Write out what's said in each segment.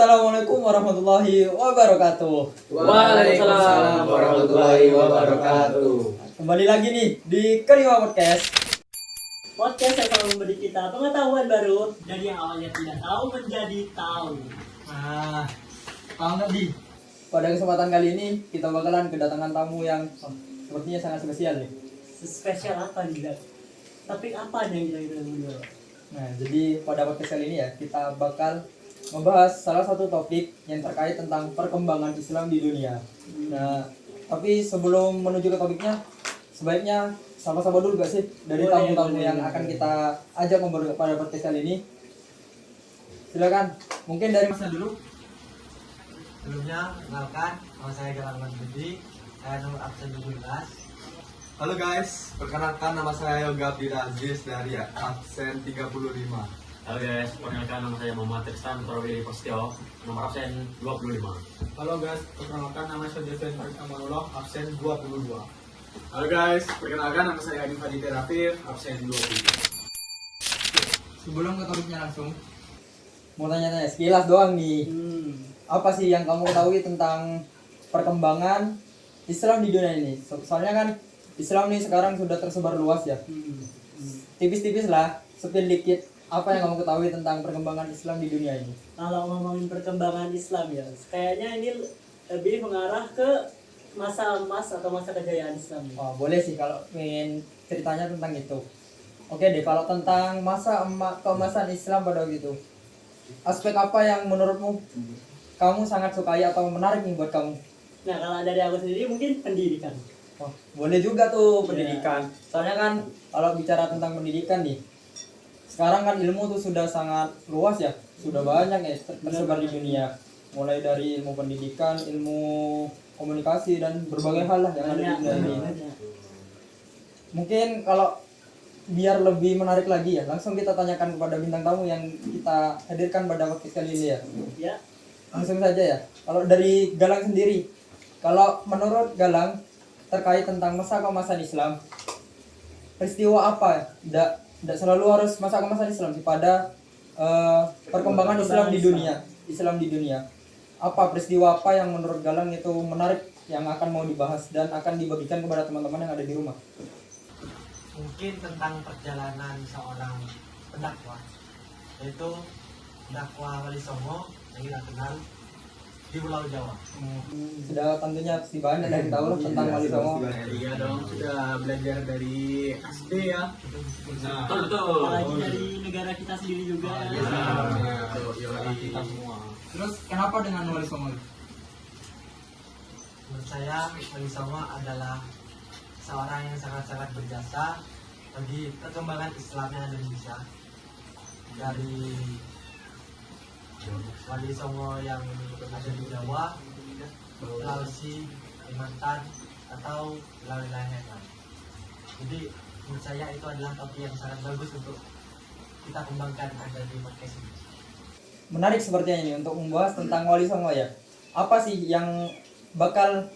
Assalamualaikum warahmatullahi wabarakatuh. Waalaikumsalam warahmatullahi wabarakatuh. Kembali lagi nih di Kelima Podcast. Podcast yang selalu memberi kita pengetahuan baru dari yang awalnya tidak tahu menjadi tahu. Nah, tahu nggak di? Pada kesempatan kali ini kita bakalan kedatangan tamu yang sepertinya sangat spesial nih. Spesial apa nih, Dad? Tapi apa yang kita dulu? Nah, jadi pada podcast kali ini ya kita bakal membahas salah satu topik yang terkait tentang perkembangan Islam di dunia. Nah, tapi sebelum menuju ke topiknya, sebaiknya sama-sama dulu gak sih dari tamu-tamu yang akan kita ajak ngobrol pada podcast kali ini. Silakan, mungkin dari Masnya dulu. Sebelumnya, kenalkan, nama saya Galang Budi, saya nomor absen 17. Halo guys, perkenalkan nama saya Yoga Abdillah Aziz dari absen 35. Halo guys, perkenalkan nama saya Muhammad Tristan Korwili Postio, nomor absen 25. Halo guys, perkenalkan nama saya Jeffrey Farid Amanullah, absen 22. Halo guys, perkenalkan nama saya Adi Fadite Rafif, absen 20. Sebelum ke topiknya langsung, mau tanya-tanya sekilas doang nih. Apa sih yang kamu ketahui tentang perkembangan Islam di dunia ini? Soalnya kan Islam nih sekarang sudah tersebar luas ya. Tipis-tipis lah, sepil dikit. Apa yang kamu ketahui tentang perkembangan Islam di dunia ini? Kalau ngomongin perkembangan Islam ya, kayaknya ini lebih mengarah ke masa emas atau masa kejayaan Islam. Oh, boleh sih kalau ingin ceritanya tentang itu. Oke deh, kalau tentang masa keemasan Islam pada waktu itu, aspek apa yang menurutmu kamu sangat sukai atau menarik nih buat kamu? Nah, kalau dari aku sendiri mungkin pendidikan. Oh, boleh juga tuh pendidikan. Soalnya kan kalau bicara tentang pendidikan nih, sekarang kan ilmu tuh sudah sangat luas ya, sudah banyak ya tersebar di dunia. Mulai dari ilmu pendidikan, ilmu komunikasi dan berbagai hal lah yang ada di dunia ini. Mungkin kalau biar lebih menarik lagi ya, langsung kita tanyakan kepada bintang tamu yang kita hadirkan pada podcast kali ini ya. Ya, Langsung saja ya. Kalau dari Galang sendiri, kalau menurut Galang terkait tentang masa keemasan Islam, peristiwa apa? Tidak selalu harus masa keemasan Islam sih, pada perkembangan Islam di dunia. Islam di dunia. Apa peristiwa apa yang menurut Galang itu menarik yang akan mau dibahas dan akan dibagikan kepada teman-teman yang ada di rumah? Mungkin tentang perjalanan seorang pendakwah, yaitu pendakwah Wali Songo yang kita kenal di Pulau Jawa. Sudah tentunya pasti banyak yang tahu lah tentang Wali Songo. Iya dong, sudah belajar dari SD ya. Nah, betul. apalagi dari negara kita sendiri juga. Kita semua. Terus kenapa dengan Wali Songo? Menurut saya, Wali Songo adalah seorang yang sangat-sangat berjasa bagi perkembangan Islamnya Indonesia. Dari Wali Songo yang ada di Jawa, Sulawesi, Kalimantan, atau wilayah yang lain. Jadi menurut saya itu adalah topik yang sangat bagus untuk kita kembangkan ada di podcast ini. Menarik sepertinya ini untuk membahas tentang Wali Songo ya. Apa sih yang bakal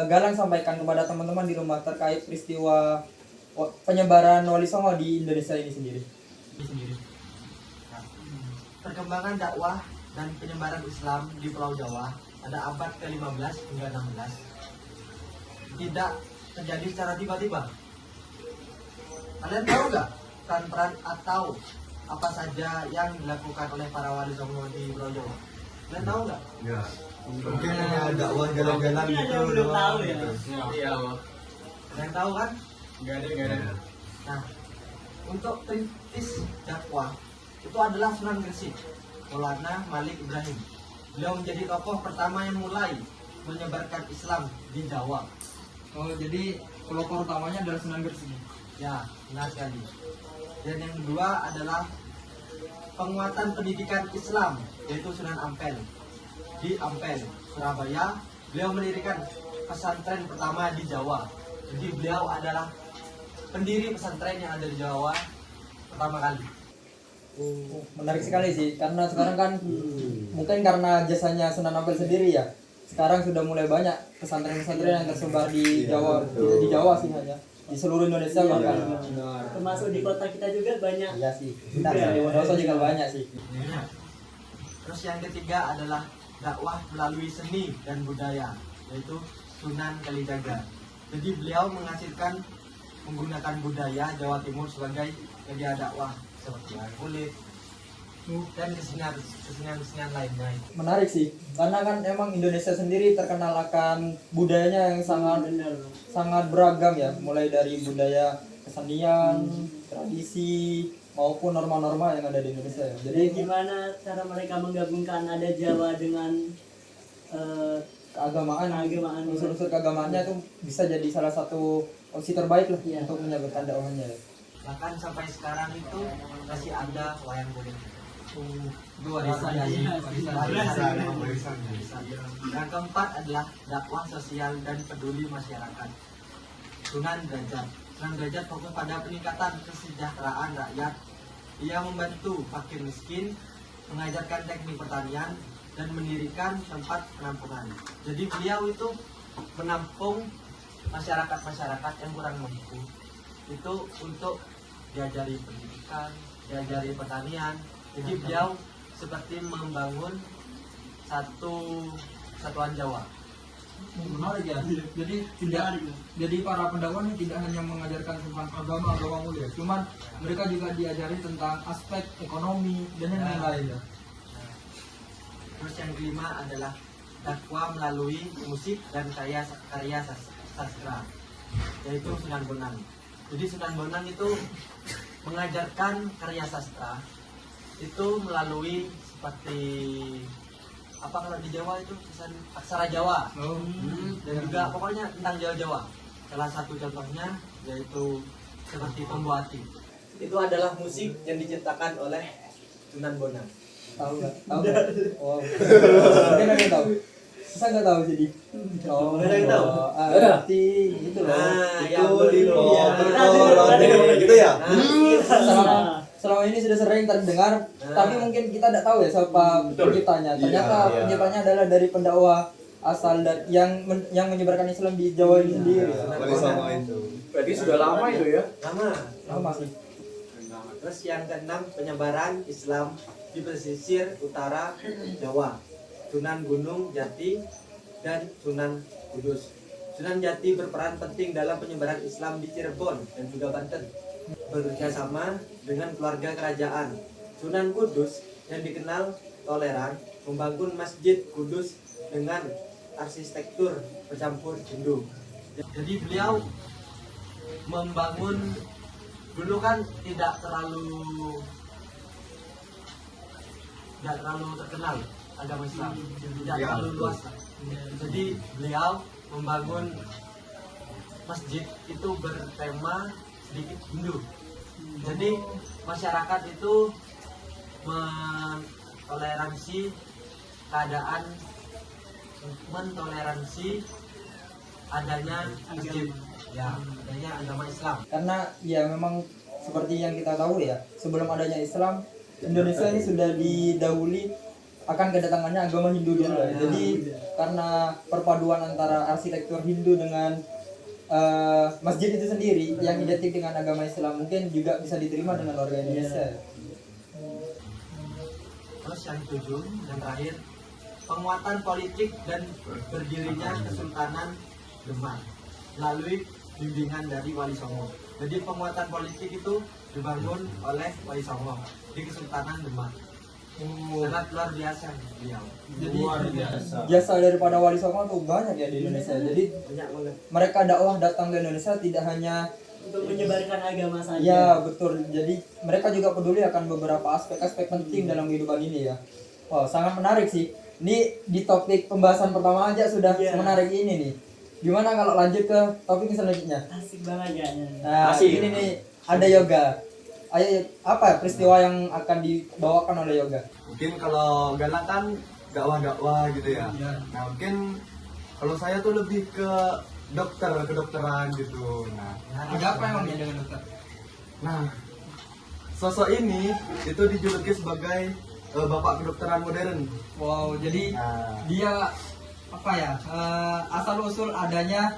Galang sampaikan kepada teman-teman di rumah terkait peristiwa penyebaran Wali Songo di Indonesia ini sendiri? Perkembangan dakwah dan penyebaran Islam di Pulau Jawa pada abad ke-15 hingga 16 tidak terjadi secara tiba-tiba. Kalian tahu nggak peran-peran atau apa saja yang dilakukan oleh para wali songo di Pulau Jawa? Kalian tahu nggak? Ya, mungkin hanya dakwah jalan-jalan Mungkin gitu ada yang belum doang. tahu ya. Iya, Kalian tahu kan? nggak ada. Nah, untuk perintis dakwah itu adalah Sunan Gresik, Maulana Malik Ibrahim. Beliau menjadi tokoh pertama yang mulai menyebarkan Islam di Jawa. Oh, jadi pelopor utamanya adalah Sunan Gresik. Ya, benar sekali. Dan yang kedua adalah penguatan pendidikan Islam, yaitu Sunan Ampel. Di Ampel, Surabaya, beliau mendirikan pesantren pertama di Jawa. Jadi beliau adalah pendiri pesantren yang ada di Jawa pertama kali. Menarik sekali sih, karena sekarang kan mungkin karena jasanya Sunan Ampel sendiri ya. Sekarang sudah mulai banyak pesantren-pesantren yang tersebar di Jawa, tidak di Jawa sih hanya di seluruh Indonesia bahkan. Termasuk di kota kita juga banyak. Iya sih. Kita di Bondowoso juga banyak sih. Terus yang ketiga adalah dakwah melalui seni dan budaya, yaitu Sunan Kalijaga. Jadi beliau menghasilkan menggunakan budaya Jawa Timur sebagai media dakwah seperti wayang kulit dan kesenian lainnya. Menarik sih, karena kan emang Indonesia sendiri terkenal akan budayanya yang sangat beragam ya, mulai dari budaya kesenian, tradisi maupun norma-norma yang ada di Indonesia ya. Jadi gimana cara mereka menggabungkan ada Jawa dengan keagamaan, keagamaan. unsur-unsur keagamaannya itu bisa jadi salah satu opsi terbaik lah Iya. untuk menyalurkan dakwahnya. Bahkan sampai sekarang itu masih ada wayang kulit. Itu warisan. Warisan. Yang keempat adalah dakwah sosial dan peduli masyarakat. Sunan Derajat. Sunan Derajat fokus pada peningkatan kesejahteraan rakyat. Ia membantu fakir miskin, mengajarkan teknik pertanian, dan mendirikan tempat penampungan. Jadi beliau itu menampung masyarakat-masyarakat yang kurang mampu. Itu untuk diajari pendidikan, diajari pertanian. Jadi beliau seperti membangun satu satuan Jawa. menarik ya. Jadi para pendakwah ini tidak hanya mengajarkan tentang agama mulia, cuman mereka juga diajari tentang aspek ekonomi dan yang lain-lain ya. Terus yang kelima adalah dakwah melalui musik dan karya sastra, yaitu Sunan Bonang. Jadi Sunan Bonang itu mengajarkan karya sastra itu melalui seperti apa kalau di Jawa itu aksara Jawa. Dan juga pokoknya tentang Jawa-Jawa. Salah satu contohnya yaitu seperti Pembuati. Itu adalah musik yang diciptakan oleh Sunan Bonang. Tahu nggak? Tahu nggak? Oh, mungkin ada yang tahu. Saya nggak tahu jadi. Oh, Ada yang tahu? Berarti gitu loh. Nah, Itu yang betul. iya. gitu ya. Selama ini sudah sering terdengar, tapi mungkin kita tidak tahu ya siapa penciptanya. Ternyata Iya. penciptanya adalah dari pendakwah asal yang menyebarkan Islam di Jawa ini sendiri. Wali Songo itu. Berarti sudah lama itu ya? Lama sih. Terus yang keenam, penyebaran Islam di pesisir utara Jawa. Sunan Gunung Jati dan Sunan Kudus. Sunan Jati berperan penting dalam penyebaran Islam di Cirebon dan juga Banten. Bekerjasama dengan keluarga kerajaan. Sunan Kudus yang dikenal toleran membangun Masjid Kudus dengan arsitektur bercampur Hindu. Jadi beliau membangun, dulu kan tidak terlalu terkenal agama Islam, tidak terlalu luas. Jadi beliau membangun masjid itu bertema sedikit Hindu. Jadi masyarakat itu mentoleransi adanya masjid, ya, adanya agama Islam. Karena ya memang seperti yang kita tahu ya, sebelum adanya Islam, Indonesia ini sudah didahului akan kedatangannya agama Hindu dulu. Jadi karena perpaduan antara arsitektur Hindu dengan masjid itu sendiri yang identik dengan agama Islam, mungkin juga bisa diterima dengan warga Indonesia. Terus yang ketujuh, yang terakhir, penguatan politik dan berdirinya Kesultanan Demak melalui bimbingan dari Wali Songo. Jadi penguatan politik itu dibangun oleh Wali Songo di Kesultanan Demak. Sangat luar biasa beliau. Jadi jasa daripada Wali Songo tuh banyak ya di Indonesia. Jadi Banyak banget. mereka dakwah datang ke Indonesia tidak hanya untuk menyebarkan agama saja. ya betul. Jadi mereka juga peduli akan beberapa aspek-aspek penting dalam kehidupan ini ya. Wow, sangat menarik sih. Ini di topik pembahasan pertama aja sudah menarik ini nih. Gimana kalau lanjut ke topik selanjutnya? Asik banget kayaknya. Nah, ini nih ada yoga. Ayo, apa peristiwa yang akan dibawakan oleh yoga? Mungkin kalau Galang kan dakwah-dakwah gitu ya. Nah mungkin kalau saya tuh lebih ke kedokteran gitu. Nah, Ada apa emang dengan dokter? nah sosok ini itu dijuluki sebagai bapak kedokteran modern. Wow, jadi Nah, dia apa ya? Asal usul adanya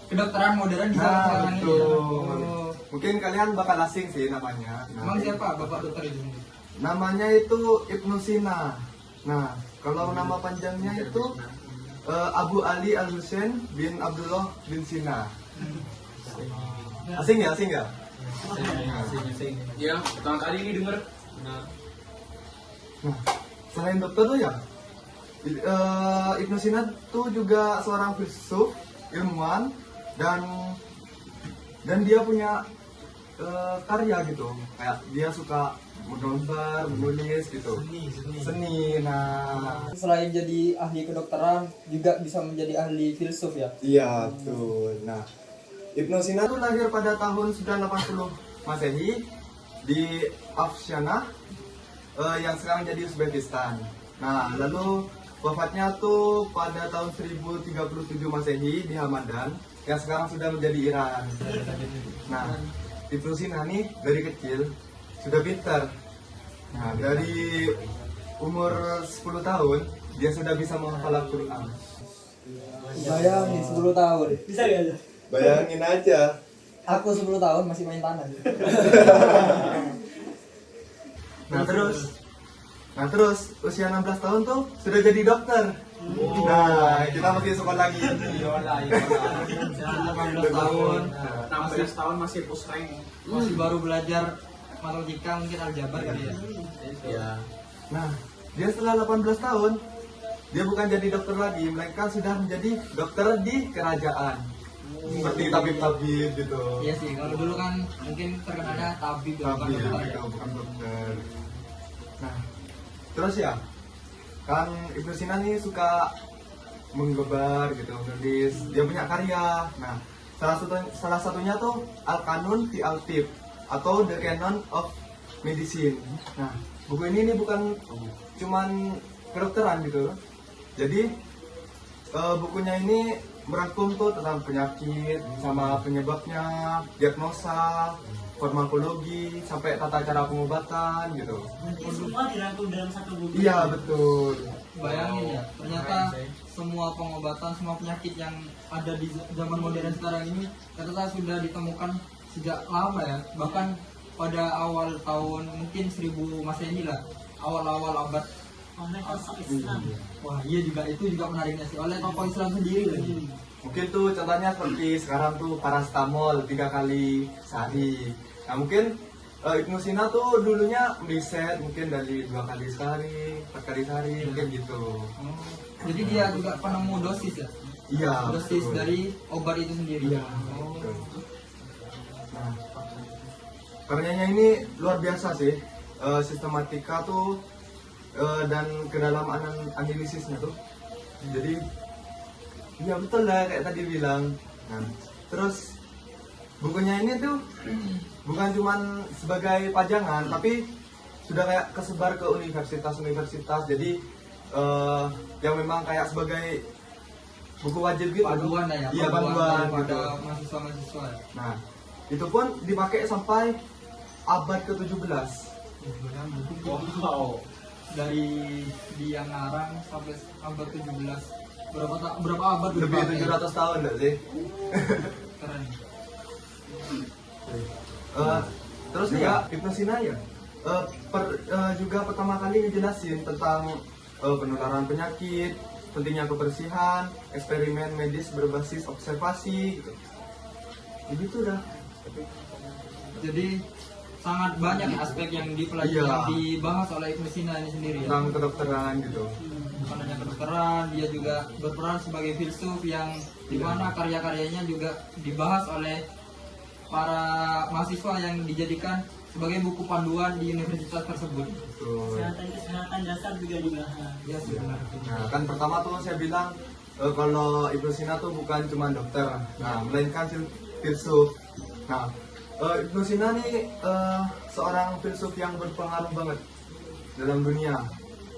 kedokteran modern di zaman sekarang ini. betul. Oh. Mungkin kalian bakal asing sih namanya. Nah, Emang siapa bapak dokter itu? namanya itu Ibnu Sina. Nah, kalau nama panjangnya itu Abu Ali Al Husain bin Abdullah bin Sina. Asing ya? Ya, pertama kali ini denger. Nah, selain dokter tuh ya, Ibnu Sina tuh juga seorang filsuf, ilmuwan, dan dia punya karya gitu. Kayak dia suka menggambar, menulis gitu. Seni. Nah, Selain jadi ahli kedokteran, juga bisa menjadi ahli filsuf ya. iya tuh. Nah, Ibnu Sina tuh lahir pada tahun 980 Masehi di Afshanah yang sekarang jadi Uzbekistan. Nah, lalu wafatnya tuh pada tahun 1037 Masehi di Hamadan yang sekarang sudah menjadi Iran. Nah, Ibnu Sina nih dari kecil sudah pintar. Nah, dari umur 10 tahun dia sudah bisa menghafal Al-Quran. Bayangin 10 tahun. Bisa gak? Bayangin aja. Aku 10 tahun masih main tanah. Nah terus usia 16 tahun tuh sudah jadi dokter. Nah, kita masih sekolah lagi. Yola. 18 tahun. 16 tahun masih push rank. Masih baru belajar matematika, mungkin aljabar kali ya. Ya. Nah, dia setelah 18 tahun dia bukan jadi dokter lagi, mereka sudah menjadi dokter di kerajaan. Seperti tabib-tabib gitu. Iya sih, kalau dulu kan mungkin terkenalnya tabib bukan Tabib dokter ya. gitu, bukan dokter. Nah, terus ya, kan Ibnu Sina nih suka menggambar gitu, menulis. Dia punya karya. Nah, salah satunya tuh Al-Qanun fi Al-Tib atau The Canon of Medicine. Nah, buku ini nih bukan cuman kedokteran gitu. Jadi bukunya ini merangkum tuh tentang penyakit sama penyebabnya, diagnosa, farmakologi, sampai tata cara pengobatan gitu. Nanti semua dirangkum dalam satu buku. Iya betul. Bayangin ya, ternyata semua pengobatan, semua penyakit yang ada di zaman modern sekarang ini ternyata sudah ditemukan sejak lama ya. Bahkan pada awal tahun mungkin 1000 Masehi lah, awal-awal abad. Oleh tokoh Islam. Wah iya juga, itu juga menariknya sih, oleh tokoh Islam sendiri lagi. Mungkin tuh contohnya seperti sekarang tuh parastamol 3 kali sehari. Nah mungkin Ibnu Sina tuh dulunya riset mungkin dari 2 kali sehari, 4 kali sehari, mungkin gitu. Jadi dia juga penemu dosis ya, Iya. dosis betul. dari obat itu sendiri. Iya. betul. Nah, karyanya ini luar biasa sih. Sistematika tuh dan kedalaman analisisnya tuh. Jadi ya betul lah kayak tadi bilang. Nah, terus bukunya ini tuh bukan cuman sebagai pajangan, tapi sudah kayak kesebar ke universitas-universitas. Jadi yang memang kayak sebagai buku wajib gitu. Panduan lah ya, Iya, panduan gitu. pada mahasiswa-mahasiswa ya. Nah, itu pun dipakai sampai abad ke-17. Wow. Dari dia ngarang sampai abad 17. Berapa abad udah Lebih dipakai? 700 tahun enggak sih? Keren. Terus nih ya, Ibnu Sina ya juga pertama kali ngejelasin tentang penularan penyakit, pentingnya kebersihan, eksperimen medis berbasis observasi gitu. Begitu dah. Jadi sangat banyak aspek yang dipelajari, Iya. yang dibahas oleh Ibnu Sina ini sendiri ya. Tentang kedokteran gitu. Bukan hanya kedokteran, dia juga berperan sebagai filsuf yang dimana karya-karyanya juga dibahas oleh para mahasiswa yang dijadikan sebagai buku panduan di universitas tersebut. Betul. Kesehatan dasar juga dibahas. Ya sih benar. Nah, kan pertama tuh saya bilang kalau Ibnu Sina tuh bukan cuma dokter, nah melainkan filsuf. Nah, Ibnu Sina nih seorang filsuf yang berpengaruh banget dalam dunia.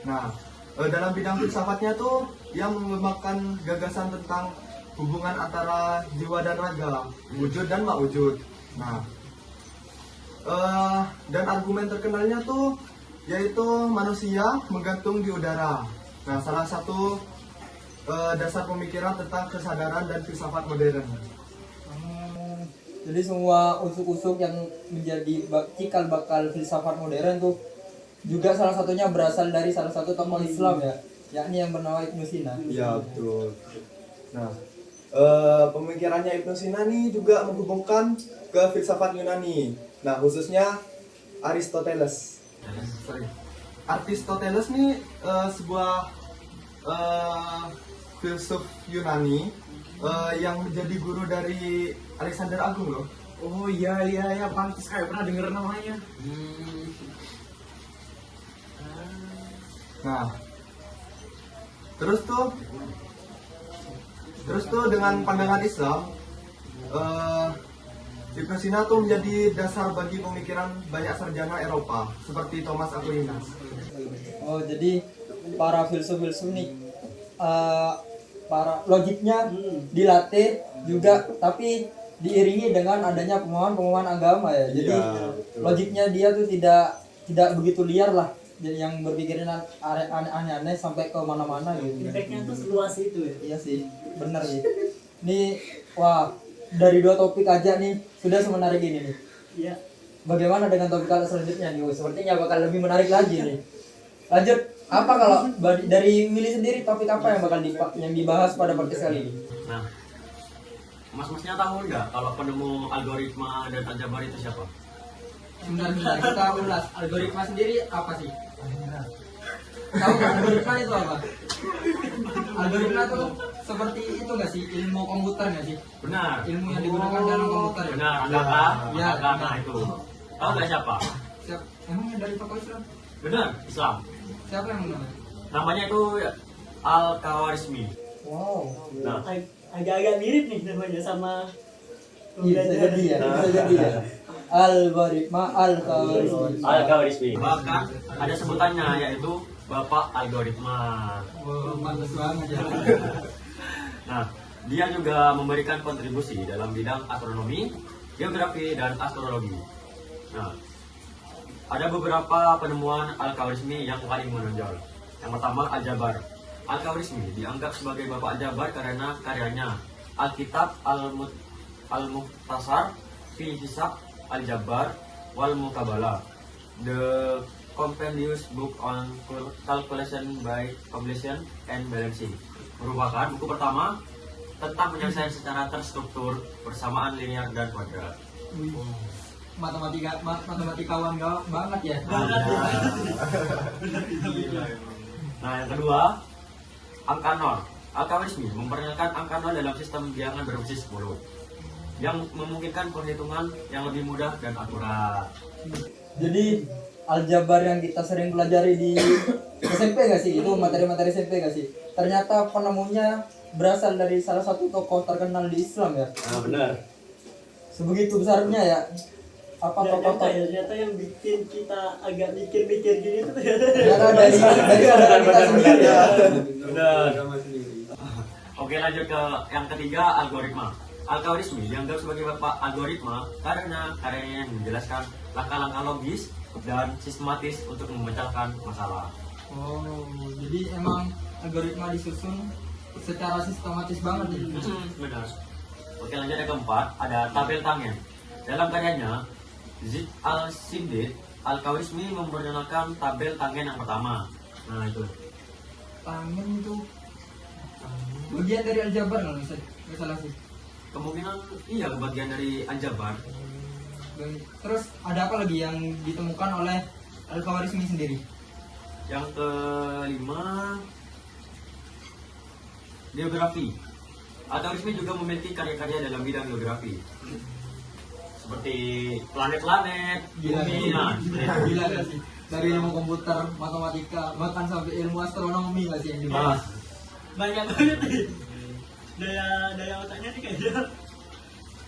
Nah, dalam bidang filsafatnya tuh dia mengembangkan gagasan tentang hubungan antara jiwa dan raga, wujud dan mak wujud. Nah, dan argumen terkenalnya tuh yaitu manusia menggantung di udara. Nah, salah satu dasar pemikiran tentang kesadaran dan filsafat modern. Jadi semua usuk-usuk yang menjadi cikal bakal filsafat modern tuh juga salah satunya berasal dari salah satu tokoh Islam ya, yakni yang bernama Ibnu Sina. Iya betul. Nah, pemikirannya Ibnu Sina nih juga menghubungkan ke filsafat Yunani. Nah, khususnya Aristoteles. Aristoteles nih sebuah filsuf Yunani yang menjadi guru dari Alexander Agung loh. Oh iya, pantas kayak pernah denger namanya. Nah, terus tuh dengan pandangan Islam, Ibnu Sina tuh menjadi dasar bagi pemikiran banyak sarjana Eropa seperti Thomas Aquinas. Oh, jadi para filsuf-filsuf nih para logiknya dilatih juga, tapi diiringi dengan adanya pemahaman agama ya. Jadi Iya, betul. logiknya dia tuh tidak begitu liar lah, yang berpikirin aneh-aneh sampai ke mana-mana gitu. Impactnya tuh seluas itu ya. Iya sih, bener sih. Nih, wah, dari 2 topik aja nih sudah semenarik ini nih. Iya. Bagaimana dengan topik selanjutnya nih? Sepertinya bakal lebih menarik lagi nih. Lanjut, apa kalau dari Willy sendiri, topik apa yang bakal yang dibahas pada podcast kali ini? Nah, mas-masnya tahu nggak kalau penemu algoritma dan aljabar itu siapa? Sebentar, kita ulas. Algoritma sendiri apa sih? Tahu nggak algoritma itu apa? Algoritma tuh seperti itu nggak sih? Ilmu komputer nggak sih? Benar. Ilmu yang digunakan dalam komputer ya? Benar, angka. Ya, Nah itu. Tahu nggak siapa? Emang dari tokoh Islam? Benar, Islam. Siapa yang menang? Namanya itu Al-Khawarizmi. Wow. Nah, Agak-agak mirip nih namanya sama Iya, bisa jadi ya. Bisa jadi ya. Algoritma Al-Khawarizmi. Al-Khawarizmi. Bahkan ada sebutannya yaitu Bapak Algoritma. Wow, pantas banget ya. Nah, dia juga memberikan kontribusi dalam bidang astronomi, geografi, dan astrologi. Nah, ada beberapa penemuan Al-Khawarizmi yang paling menonjol. Yang pertama, aljabar. Al-Khawarizmi dianggap sebagai bapak aljabar karena karyanya Alkitab Al-Mukhtasar fi Hisab Aljabar wal Mukabalah, The Compendious Book on Calculation by Completion and Balancing, merupakan buku pertama tentang penyelesaian secara terstruktur, persamaan linear dan kuadrat. Matematikawan banget ya. Nah, yang kedua, angka 0. Al-Khawarizmi memperkenalkan angka 0 dalam sistem bilangan berbasis 10 yang memungkinkan perhitungan yang lebih mudah dan akurat. Jadi aljabar yang kita sering pelajari di SMP nggak sih? Itu materi-materi SMP nggak sih? Ternyata penemunya berasal dari salah satu tokoh terkenal di Islam ya. Nah, benar. Sebegitu besarnya ya. Apa tokoh-tokoh? Ternyata yang bikin kita agak mikir-mikir gini tuh Ternyata dari saudara kita sendiri ya. Benar. Oke, lanjut ke yang ketiga, algoritma. Al-Khawarizmi dianggap sebagai bapak algoritma karena karyanya yang menjelaskan langkah-langkah logis dan sistematis untuk memecahkan masalah. Oh, jadi emang algoritma disusun secara sistematis banget ya. Benar. Oke, lanjut yang keempat, ada tabel tangen. Dalam karyanya Zid al-Sindid, Al-Khawarizmi memperkenalkan tabel tangen yang pertama. Nah, itu. Tangen itu bagian dari aljabar nggak salah sih. Kemungkinan iya bagian dari aljabar. Terus ada apa lagi yang ditemukan oleh Al-Khawarizmi sendiri? Yang kelima, geografi. Al-Khawarizmi juga memiliki karya-karya dalam bidang geografi, seperti planet-planet, bumi. Nah, Gila gak sih? Dari ilmu komputer, matematika, bahkan sampai ilmu astronomi nggak sih yang dibahas? banyak banget nih. Daya otaknya nih kayaknya.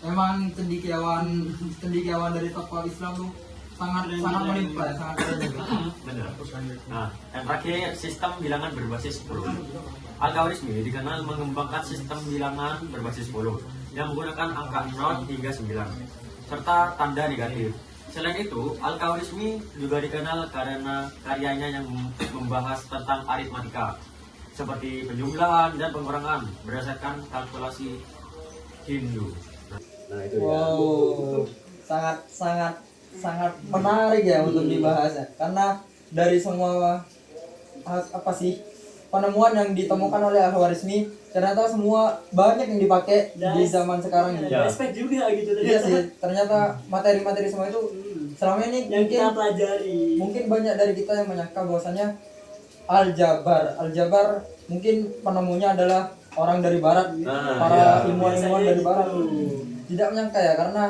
Emang cendekiawan dari tokoh Islam tuh sangat melimpah, sangat keren juga. benar. Nah, yang terakhir, sistem bilangan berbasis 10. Al-Khawarizmi dikenal mengembangkan sistem bilangan berbasis 10 yang menggunakan angka 0 hingga 9 serta tanda negatif. Selain itu, Al-Khawarizmi juga dikenal karena karyanya yang membahas tentang aritmatika seperti penjumlahan dan pengurangan berdasarkan kalkulasi Hindu. Nah, itu dia. Wow, sangat menarik ya untuk dibahas ya. Karena dari semua apa sih penemuan yang ditemukan oleh Al-Khwarizmi, ternyata semua banyak yang dipakai di zaman sekarang ini. Ya. Respect juga gitu Iya ternyata. sih, ternyata materi-materi semua itu selama ini Yang kita mungkin pelajari. mungkin banyak dari kita yang menyangka bahwasanya Aljabar mungkin penemunya adalah orang dari barat, Nah, para iya. ilmuwan-ilmuwan Biasanya dari barat. gitu. Tidak menyangka ya, karena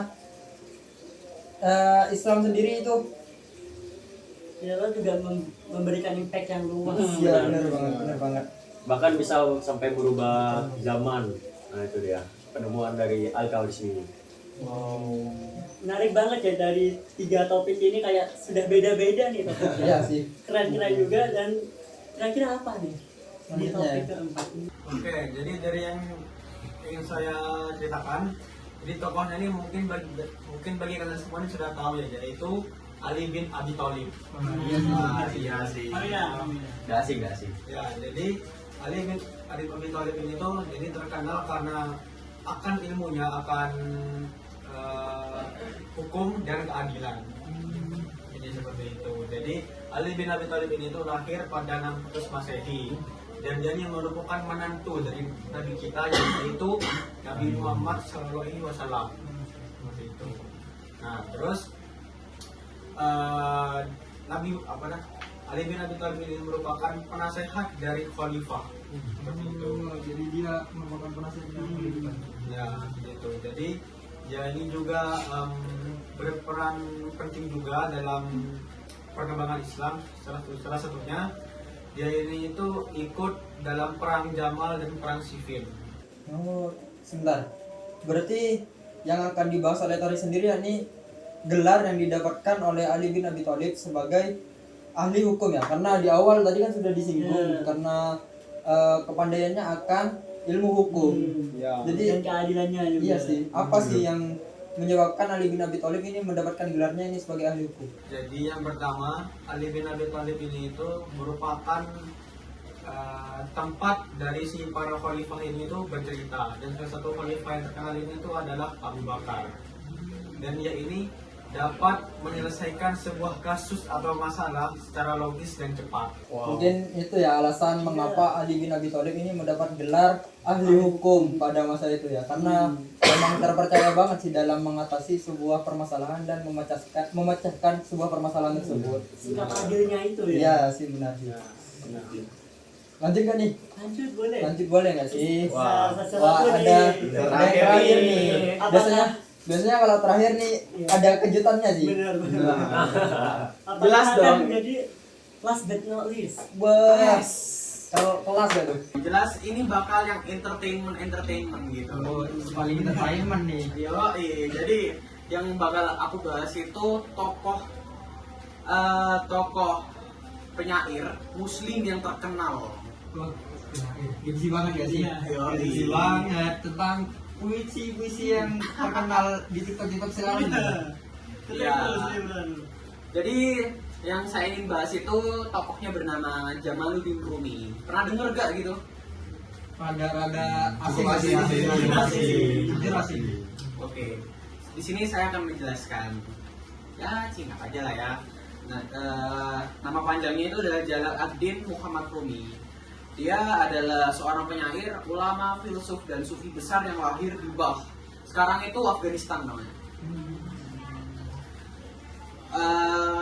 Islam sendiri itu Ya lo juga memberikan impact yang luas. ya benar banget. Bahkan bisa sampai merubah zaman. Nah itu dia penemuan dari Al-Khwarizmi. Menarik banget ya, dari 3 topik ini kayak sudah beda-beda nih topiknya. Iya sih. Keren-keren juga. Dan kira-kira apa nih di Selanjutnya topik ya. keempat ini? Oke, jadi dari yang ingin saya ceritakan, jadi tokohnya ini mungkin bagi kalian semua ini sudah tahu ya, yaitu Ali bin Abi Thalib. Iya sih. Oh iya. Gak asing. Ya, jadi Ali bin Abi Thalib ini tuh jadi terkenal karena akan ilmunya, akan hukum dan keadilan. Jadi seperti itu. Jadi Ali bin Abi Thalib ini tuh lahir pada 600 Masehi, dan dia ini merupakan menantu dari Nabi kita, yaitu Nabi Muhammad SAW. Seperti itu. Nah, terus Ali bin Abi Thalib ini merupakan penasehat dari khalifah. Seperti itu. Jadi dia merupakan penasihat Ya, gitu. Jadi dia ini juga berperan penting juga dalam perkembangan Islam. Salah satunya dia ini itu ikut dalam perang Jamal dan perang Siffin. Oh, sebentar. Berarti yang akan dibahas oleh Tori sendiri yakni gelar yang didapatkan oleh Ali bin Abi Thalib sebagai ahli hukum ya. Karena di awal tadi kan sudah disinggung karena kepandaiannya akan ilmu hukum. Ya. Jadi Dan keadilannya juga. iya sih. Apa sih yang menyebabkan Ali bin Abi Thalib ini mendapatkan gelarnya ini sebagai ahli hukum? Jadi yang pertama, Ali bin Abi Thalib ini itu merupakan tempat dari si para khalifah ini itu bercerita, dan salah satu khalifah yang terkenal ini itu adalah Abu Bakar, dan dia ini dapat menyelesaikan sebuah kasus atau masalah secara logis dan cepat. Mungkin itu ya alasan mengapa Ali bin Abi Thalib ini mendapat gelar ahli hukum pada masa itu ya, karena memang terpercaya banget sih dalam mengatasi sebuah permasalahan dan memecahkan sebuah permasalahan tersebut. Sikap adilnya itu ya. Iya sih, benar sih. Lanjut gak nih? Lanjut boleh. Lanjut boleh nggak sih? Wah, Wah, ada terakhir nih. Apakah- Biasanya kalau terakhir nih ada kejutannya sih. Benar. Apakah Jelas akan dong. menjadi last but not least? Bes. Kalau kelas gak tuh? Jelas ini bakal yang entertainment gitu. Oh, paling entertainment nih. Jadi yang bakal aku bahas itu tokoh penyair Muslim yang terkenal. Gengsi banget gak sih? Gengsi banget tentang puisi-puisi yang terkenal di TikTok sekarang. Ya. Jadi yang saya ingin bahas itu tokohnya bernama Jamaluddin Rumi. Pernah denger gak gitu? Rada-rada asing Asing. Oke. Di sini saya akan menjelaskan. Ya, singkat aja lah ya. Nah, nama panjangnya itu adalah Jalaluddin Muhammad Rumi. Dia adalah seorang penyair, ulama, filsuf, dan sufi besar yang lahir di Balkh. Sekarang itu Afghanistan namanya.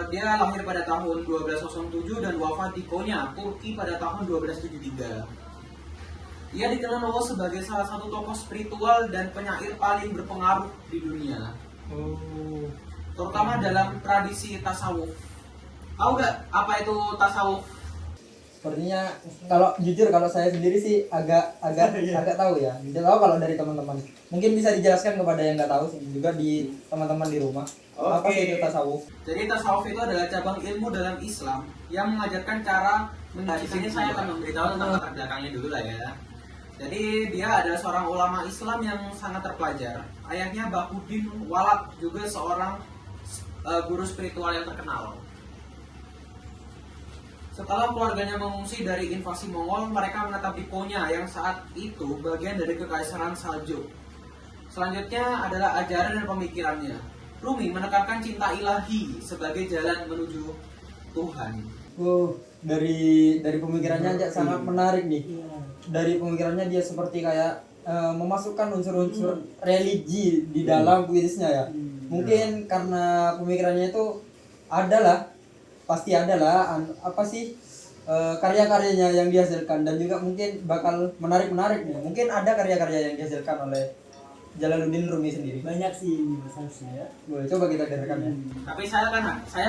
Dia lahir pada tahun 1207 dan wafat di Konya, Turki pada tahun 1273. Ia dikenal Allah sebagai salah satu tokoh spiritual dan penyair paling berpengaruh di dunia, terutama dalam tradisi tasawuf. Tahu nggak apa itu tasawuf? Sepertinya kalau jujur kalau saya sendiri sih agak tahu ya. Tidak tahu kalau dari teman-teman. Mungkin bisa dijelaskan kepada yang nggak tahu sih juga di teman-teman di rumah. Apa sih itu tasawuf? Jadi tasawuf itu adalah cabang ilmu dalam Islam yang mengajarkan cara di sini saya akan memberitahu tentang latar belakangnya dulu lah ya. Jadi dia adalah seorang ulama Islam yang sangat terpelajar. Ayahnya Bahuddin Walak juga seorang guru spiritual yang terkenal. Setelah keluarganya mengungsi dari invasi Mongol, mereka menetap di Konya yang saat itu bagian dari Kekaisaran Saljuk. Selanjutnya adalah ajaran dan pemikirannya. Rumi menekankan cinta ilahi sebagai jalan menuju Tuhan. Dari pemikirannya aja sangat menarik nih. Iya. Dari pemikirannya dia seperti kayak memasukkan unsur-unsur religi di dalam puisinya ya. Mungkin karena pemikirannya itu pasti adalah karya-karyanya yang dihasilkan, dan juga mungkin bakal menarik nih. Mungkin ada karya-karya yang dihasilkan oleh Jalaluddin Rumi sendiri. Banyak sih ini Mas Hamsi ya. Boleh coba kita dengarkan ya. Tapi saya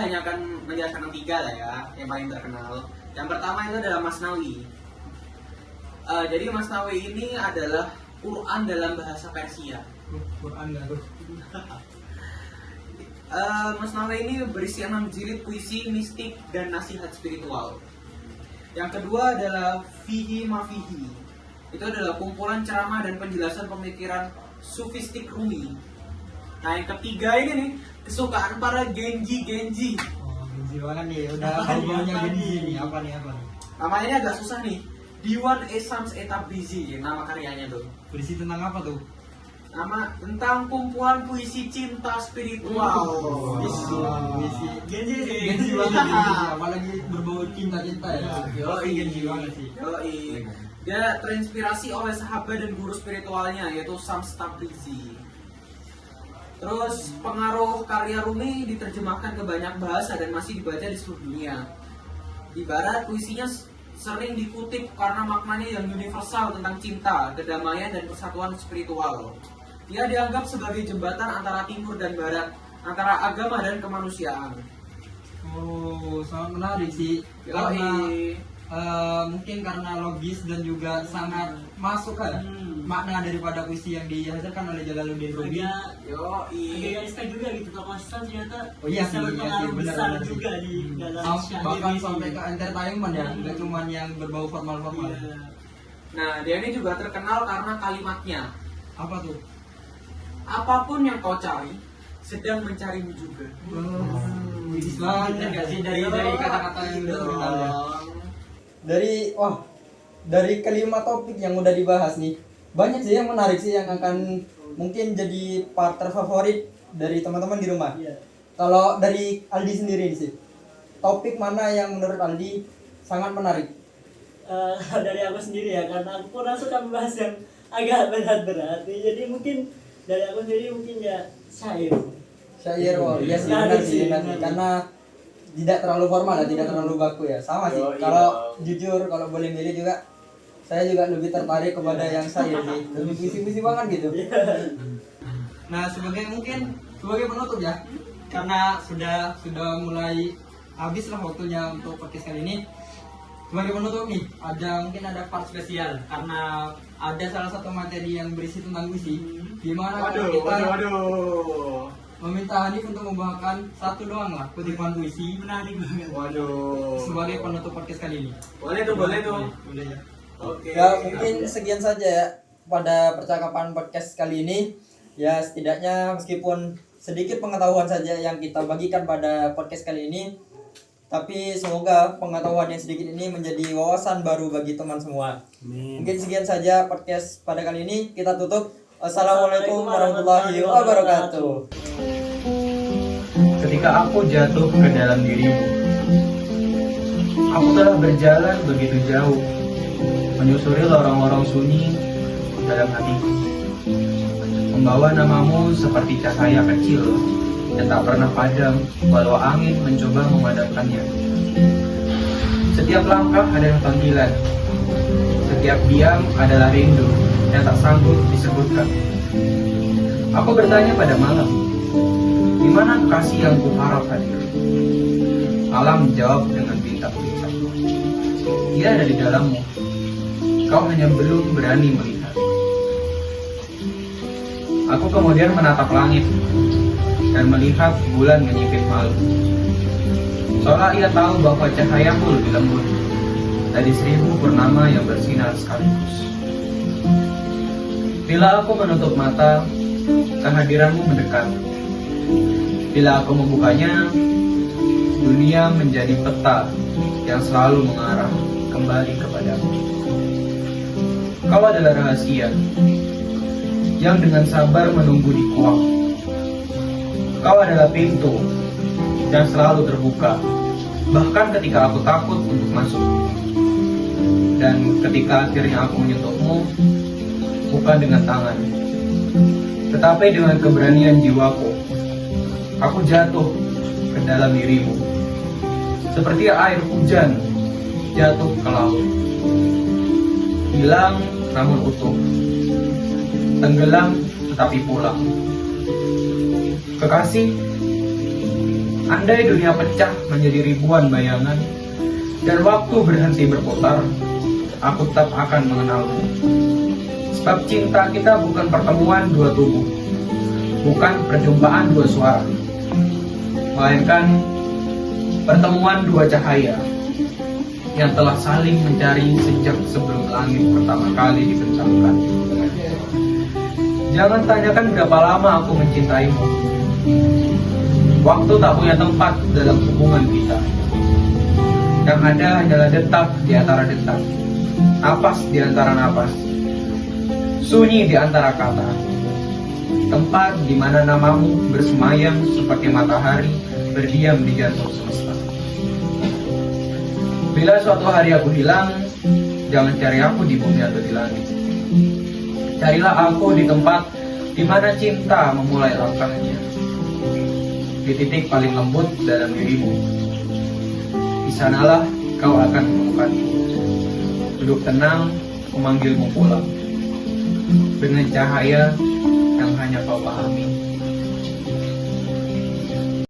hanya akan menjelaskan 3 lah ya, yang paling terkenal. Yang pertama itu adalah Masnawi. Jadi Masnawi ini adalah Quran dalam bahasa Persia. Quran nggak tuh? Masnawi ini berisi 6 jilid puisi mistik dan nasihat spiritual. Yang kedua adalah Fihi Mafihi. Itu adalah kumpulan ceramah dan penjelasan pemikiran sufistik Rumi. Nah, yang ketiga ini nih, kesukaan para Genji. Oh, Genji banget nih, udah bau-baunya Genji nih. Apa nih? Namanya ini agak susah nih. Diwan Esams Etabrizi, nama karyanya tuh. Berisi tentang apa tuh? Nama tentang kumpulan puisi cinta spiritual. Genji banget nih, apalagi berbau cinta-cinta ya. Yoi. Genji banget sih. Yoi. Dia terinspirasi oleh sahabat dan guru spiritualnya, yaitu Shams Tabrizi. Terus pengaruh karya Rumi diterjemahkan ke banyak bahasa dan masih dibaca di seluruh dunia. Di barat puisinya sering dikutip karena maknanya yang universal tentang cinta, kedamaian, dan persatuan spiritual. Dia dianggap sebagai jembatan antara timur dan barat, antara agama dan kemanusiaan. Oh, sangat menarik sih. Karena mungkin karena logis dan juga sangat masuk kan makna daripada puisi yang dihasilkan oleh Jalaluddin Rumi. Agak realistis juga gitu, tokoh Islam ternyata Oh iya bisa sih, berpengaruh besar benar juga di dalam syair bahkan ini. sampai ke entertainment ya, nggak cuma yang berbau formal-formal. Iya. Nah, dia ini juga terkenal karena kalimatnya. Apa tuh? Apapun yang kau cari, sedang mencarimu juga. Widis banget nggak sih dari kata-kata yang udah terkenal ya. Dari kelima topik yang udah dibahas nih, banyak sih yang menarik sih yang akan mungkin jadi part terfavorit dari teman-teman di rumah. Iya. Kalau dari Aldi sendiri sih, topik mana yang menurut Aldi sangat menarik? Dari aku sendiri ya, karena aku kurang suka membahas yang agak berat-berat. Jadi mungkin dari aku sendiri mungkin ya syair. Syair, iya sih benar sih, karena tidak terlalu formal ya, tidak terlalu baku ya. Sama sih. Kalau jujur, kalau boleh milih juga, saya juga lebih tertarik kepada yang syair sih, lebih puisi-puisi banget gitu. Nah, sebagai penutup ya, karena sudah mulai habis lah waktunya untuk podcast kali ini. Sebagai penutup nih, mungkin ada part spesial karena ada salah satu materi yang berisi tentang puisi, di mana kita meminta Hanif untuk membawakan satu doang lah kutipan puisi Menarik banget. sebagai penutup podcast kali ini. Boleh tuh. Boleh ya. Oke. Ya mungkin sekian saja ya pada percakapan podcast kali ini. Ya setidaknya meskipun sedikit pengetahuan saja yang kita bagikan pada podcast kali ini, tapi semoga pengetahuan yang sedikit ini menjadi wawasan baru bagi teman semua. Mungkin sekian saja podcast pada kali ini. Kita tutup. Assalamualaikum warahmatullahi wabarakatuh. Ketika aku jatuh ke dalam dirimu, aku telah berjalan begitu jauh, menyusuri lorong-lorong sunyi dalam hatiku, membawa namamu seperti cahaya kecil yang tak pernah padam walau angin mencoba memadamkannya. Setiap langkah adalah panggilan, setiap diam adalah rindu yang tak sanggup disebutkan. Aku bertanya pada malam, di mana kasih yang kuharap hadir? Malam menjawab dengan bintang-bintang. Ia ada di dalammu, kau hanya belum berani melihat. Aku kemudian menatap langit dan melihat bulan menyipit malu. Seolah ia tahu bahwa cahayaku lebih lembut dari 1000 purnama yang bersinar sekaligus. Bila aku menutup mata, kehadiranmu mendekat. Bila aku membukanya, dunia menjadi peta yang selalu mengarah kembali kepadamu. Kau adalah rahasia yang dengan sabar menunggu di kuak. Kau adalah pintu yang selalu terbuka Bahkan ketika aku takut untuk masuk. Dan ketika akhirnya aku menyentuhmu, bukan dengan tangan, tetapi dengan keberanian jiwaku, aku jatuh ke dalam dirimu. Seperti air hujan jatuh ke laut. Hilang namun utuh. Tenggelam tetapi pulang. Kekasih, andai dunia pecah menjadi ribuan bayangan dan waktu berhenti berputar, aku tetap akan mengenalmu. Sebab cinta kita bukan pertemuan dua tubuh, bukan perjumpaan dua suara, melainkan pertemuan dua cahaya yang telah saling mencari sejak sebelum langit pertama kali dibentangkan. Jangan tanyakan berapa lama aku mencintaimu. Waktu tak punya tempat dalam hubungan kita. Yang ada hanyalah detak di antara detak, napas di antara napas, sunyi di antara kata. Tempat di mana namamu bersemayam seperti matahari berdiam di jantung semesta. Bila suatu hari aku hilang, jangan cari aku di bumi atau di langit. Carilah aku di tempat di mana cinta memulai langkahnya, di titik paling lembut dalam dirimu. Di sanalah kau akan menemukanku. Duduk tenang, memanggilmu pulang dengan cahaya yang hanya kau pahami.